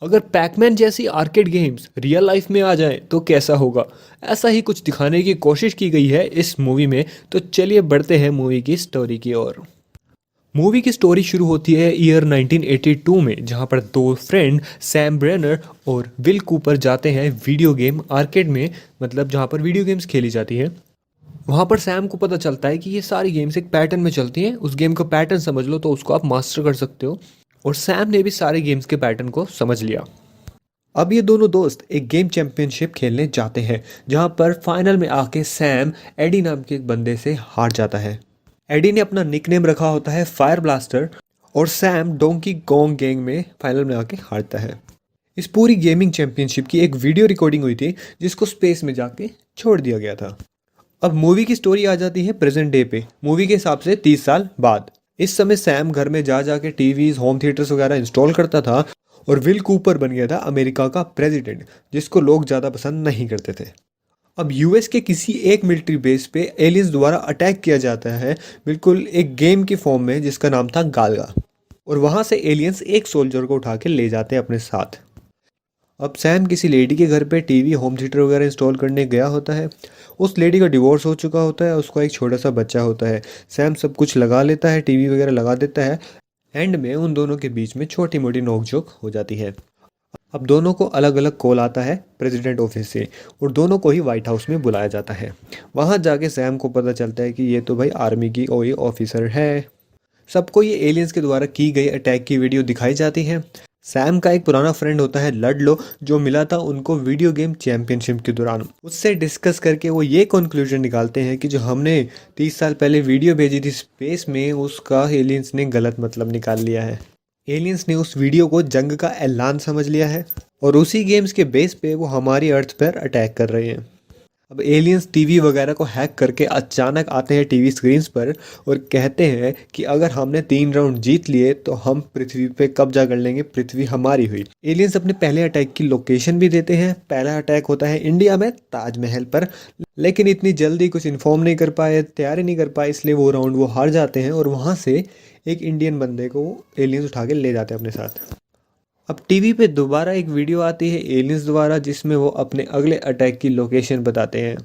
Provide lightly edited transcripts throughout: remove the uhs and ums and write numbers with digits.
अगर पैकमैन जैसी arcade games real life में आ जाएं तो कैसा होगा। ऐसा ही कुछ दिखाने की कोशिश की गई है इस मूवी में। तो चलिए बढ़ते हैं मूवी की स्टोरी की ओर। मूवी की स्टोरी शुरू होती है ईयर 1982 में, जहां पर दो फ्रेंड सैम ब्रेनर और विल कूपर जाते हैं वीडियो गेम आर्केड में, मतलब जहां पर वीडियो गेम्स खेली जाती हैं। वहां पर सैम को पता चलता है कि ये सारी गेम्स एक पैटर्न में चलती हैं। उस गेम का पैटर्न समझ लो तो उसको आप मास्टर कर सकते हो। और सैम ने भी सारे गेम्स के पैटर्न को समझ लिया। अब ये दोनों दोस्त एक गेम चैंपियनशिप खेलने जाते हैं, जहां पर फाइनल में आके सैम एडी नाम के एक बंदे से हार जाता है। एडी ने अपना निकनेम रखा होता है फायर ब्लास्टर, और सैम डोंकी कॉन्ग गैंग में फाइनल में आके हारता है। इस पूरी गेमिंग चैंपियनशिप की एक वीडियो रिकॉर्डिंग हुई थी, जिसको स्पेस में जाके छोड़ दिया गया था। अब मूवी की स्टोरी आ जाती है प्रेजेंट डे पे, मूवी के हिसाब से 30 साल बाद। इस समय सैम घर में जा जाके टीवीज, होम थिएटर्स वगैरह इंस्टॉल करता था, और विल कूपर बन गया था अमेरिका का प्रेसिडेंट, जिसको लोग ज़्यादा पसंद नहीं करते थे। अब यूएस के किसी एक मिलिट्री बेस पे एलियंस द्वारा अटैक किया जाता है, बिल्कुल एक गेम की फॉर्म में, जिसका नाम था गालगा। और वहाँ से एलियंस एक सोल्जर को उठा के ले जाते हैं अपने साथ। अब सैम किसी लेडी के घर पे टीवी, होम थिएटर वगैरह इंस्टॉल करने गया होता है। उस लेडी का डिवोर्स हो चुका होता है, उसका एक छोटा सा बच्चा होता है। सैम सब कुछ लगा लेता है, टीवी वगैरह लगा देता है। एंड में उन दोनों के बीच में छोटी मोटी नोकझोंक हो जाती है। अब दोनों को अलग अलग कॉल आता है प्रेसिडेंट ऑफिस से, और दोनों को ही व्हाइट हाउस में बुलाया जाता है। वहाँ जाके सैम को पता चलता है कि ये तो भाई आर्मी की कोई ऑफिसर है। सबको ये एलियंस के द्वारा की गई अटैक की वीडियो दिखाई जाती है। सैम का एक पुराना फ्रेंड होता है लडलो, जो मिला था उनको वीडियो गेम चैंपियनशिप के दौरान। उससे डिस्कस करके वो ये कंक्लूजन निकालते हैं कि जो हमने 30 साल पहले वीडियो भेजी थी स्पेस में, उसका एलियंस ने गलत मतलब निकाल लिया है। एलियंस ने उस वीडियो को जंग का ऐलान समझ लिया है, और उसी गेम्स के बेस पे वो हमारी अर्थ पर अटैक कर रहे हैं। अब एलियंस टीवी वगैरह को हैक करके अचानक आते हैं टीवी स्क्रीन्स पर, और कहते हैं कि अगर हमने 3 राउंड जीत लिए तो हम पृथ्वी पे कब्जा कर लेंगे, पृथ्वी हमारी हुई। एलियंस अपने पहले अटैक की लोकेशन भी देते हैं। पहला अटैक होता है इंडिया में, ताजमहल पर। लेकिन इतनी जल्दी कुछ इन्फॉर्म नहीं कर पाए, तैयारी नहीं कर पाए, इसलिए वो राउंड वो हार जाते हैं, और वहाँ से एक इंडियन बंदे को एलियंस उठा के ले जाते हैं अपने साथ। अब टीवी पे दोबारा एक वीडियो आती है एलियंस द्वारा, जिसमें वो अपने अगले अटैक की लोकेशन बताते हैं।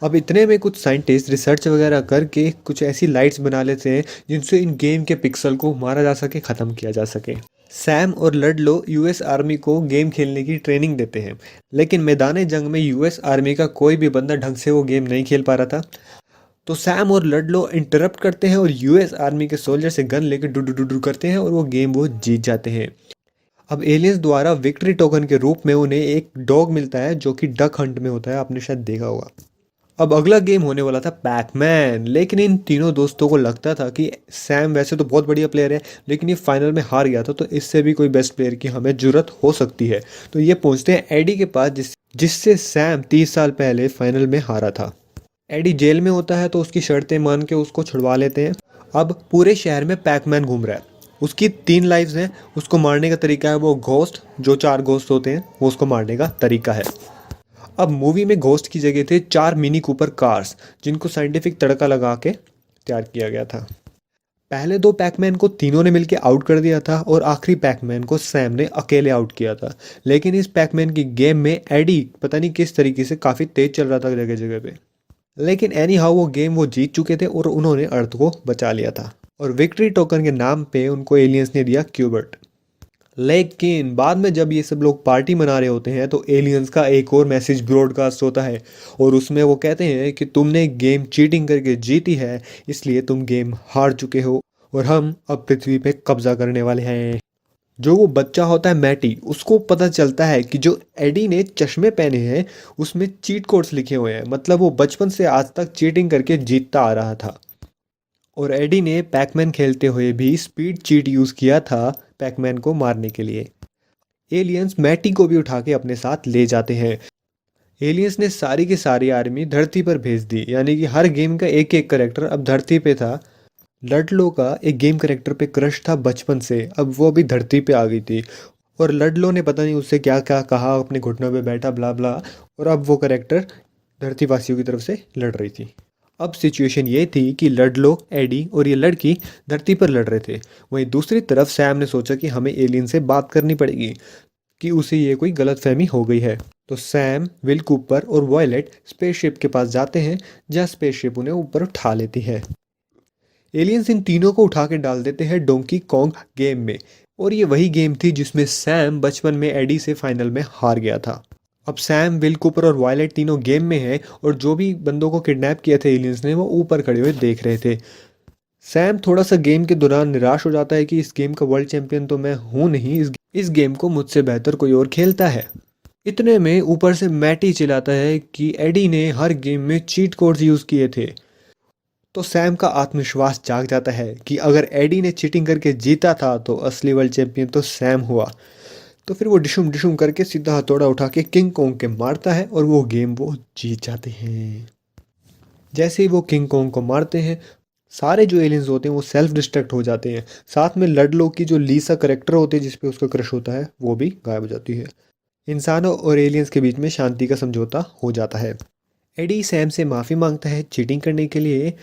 अब इतने में कुछ साइंटिस्ट रिसर्च वगैरह करके कुछ ऐसी लाइट्स बना लेते हैं जिनसे इन गेम के पिक्सल को मारा जा सके, ख़त्म किया जा सके। सैम और लडलो यूएस आर्मी को गेम खेलने की ट्रेनिंग देते हैं, लेकिन मैदान जंग में यूएस आर्मी का कोई भी बंदा ढंग से वो गेम नहीं खेल पा रहा था। तो सैम और लडलो इंटरप्ट करते हैं, और यूएस आर्मी के सोल्जर से गन लेकर डू डू डू डू करते हैं, और वो गेम वो जीत जाते हैं। अब एलियंस द्वारा विक्ट्री टोकन के रूप में उन्हें एक डॉग मिलता है, जो कि डक हंट में होता है, आपने शायद देखा होगा। अब अगला गेम होने वाला था पैकमैन, लेकिन इन तीनों दोस्तों को लगता था कि सैम वैसे तो बहुत बढ़िया प्लेयर है, लेकिन ये फाइनल में हार गया था, तो इससे भी कोई बेस्ट प्लेयर की हमें जरूरत हो सकती है। तो ये पहुंचते हैं एडी के पास, जिससे सैम 30 साल पहले फाइनल में हारा था। एडी जेल में होता है, तो उसकी शर्तें मान के उसको छुड़वा लेते हैं। अब पूरे शहर में पैकमैन घूम रहा है। उसकी 3 लाइव्स हैं। उसको मारने का तरीका है वो घोस्ट, जो 4 घोस्ट होते हैं, वो उसको मारने का तरीका है। अब मूवी में घोस्ट की जगह थे 4 मिनी कूपर कार्स, जिनको साइंटिफिक तड़का लगा के तैयार किया गया था। पहले 2 पैकमैन को तीनों ने मिलकर आउट कर दिया था, और आखिरी पैकमैन को सैम ने अकेले आउट किया था। लेकिन इस पैकमैन की गेम में एडी पता नहीं किस तरीके से काफ़ी तेज चल रहा था जगह जगह पे। लेकिन एनी हाउ वो गेम वो जीत चुके थे, और उन्होंने अर्थ को बचा लिया था। और विक्ट्री टोकन के नाम पे उनको एलियंस ने दिया क्यूबर्ट। लेकिन बाद में जब ये सब लोग पार्टी मना रहे होते हैं, तो एलियंस का एक और मैसेज ब्रॉडकास्ट होता है, और उसमें वो कहते हैं कि तुमने गेम चीटिंग करके जीती है, इसलिए तुम गेम हार चुके हो, और हम अब पृथ्वी पे कब्जा करने वाले हैं। जो वो बच्चा होता है मैटी, उसको पता चलता है कि जो एडी ने चश्मे पहने हैं उसमें चीट कोड्स लिखे हुए हैं, मतलब वो बचपन से आज तक चीटिंग करके जीतता आ रहा था। और एडी ने पैकमैन खेलते हुए भी स्पीड चीट यूज़ किया था पैकमैन को मारने के लिए। एलियंस मैटी को भी उठा के अपने साथ ले जाते हैं। एलियंस ने सारी की सारी आर्मी धरती पर भेज दी, यानी कि हर गेम का एक एक करेक्टर अब धरती पे था। लडलो का एक गेम करेक्टर पे क्रश था बचपन से, अब वो भी धरती पे आ गई थी, और लडलो ने पता नहीं उससे क्या क्या कहा, अपने घुटनों पे बैठा ब्ला ब्ला, और अब वो करेक्टर धरती वासियों की तरफ से लड़ रही थी। अब सिचुएशन ये थी कि लडलो, एडी और ये लड़की धरती पर लड़ रहे थे। वहीं दूसरी तरफ सैम ने सोचा कि हमें एलियन से बात करनी पड़ेगी, कि उसे ये कोई गलतफहमी हो गई है। तो सैम, विल कूपर और वॉयलेट स्पेसशिप के पास जाते हैं, जहाँ स्पेसशिप उन्हें ऊपर उठा लेती है। एलियंस इन तीनों को उठा के डाल देते हैं डोंकी कॉन्ग गेम में, और ये वही गेम थी जिसमें सैम बचपन में एडी से फाइनल में हार गया था। अब सैम, विल कूपर और वायलेट तीनों गेम में हैं, और जो भी बंदों को किडनैप किया था एलियंस ने वो ऊपर खड़े हुए देख रहे थे। सैम थोड़ा सा गेम के दौरान निराश हो जाता है कि इस गेम का वर्ल्ड चैंपियन तो मैं हूं नहीं, इस गेम को मुझसे बेहतर कोई और खेलता है। इतने में ऊपर से मैटी चिल्लाता है कि एडी ने हर गेम में चीट कोड्स यूज़ किए थे। तो सैम का आत्मविश्वास जाग जाता है कि अगर एडी ने चीटिंग करके जीता था तो असली वर्ल्ड चैंपियन तो सैम हुआ। तो फिर वो डिशुम डिशुम करके सीधा हथौड़ा उठा के किंग कोंग के मारता है और वो गेम वो जीत जाते हैं। जैसे ही वो किंग कोंग को मारते हैं, सारे जो एलियंस होते हैं वो सेल्फ डिस्ट्रैक्ट हो जाते हैं। साथ में लडलो की जो लीसा करेक्टर होती है जिसपे उसका क्रश होता है वो भी गायब हो जाती है। इंसानों और एलियंस के बीच में शांति का समझौता हो जाता है। एडी सैम से माफ़ी मांगता है चीटिंग करने के लिए।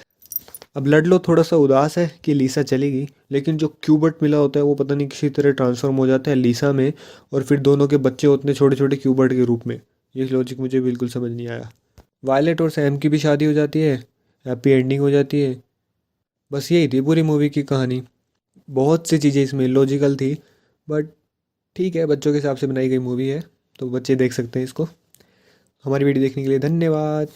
अब लडलो थोड़ा सा उदास है कि लीसा चलेगी, लेकिन जो क्यूबर्ट मिला होता है वो पता नहीं किसी तरह ट्रांसफॉर्म हो जाता है लीसा में, और फिर दोनों के बच्चे होते हैं छोटे छोटे क्यूबर्ट के रूप में। ये लॉजिक मुझे बिल्कुल समझ नहीं आया। वायलेट और सैम की भी शादी हो जाती है, हैप्पी एंडिंग हो जाती है। बस यही थी पूरी मूवी की कहानी। बहुत सी चीज़ें इसमें लॉजिकल थी, बट ठीक है, बच्चों के हिसाब से बनाई गई मूवी है तो बच्चे देख सकते हैं इसको। हमारी वीडियो देखने के लिए धन्यवाद।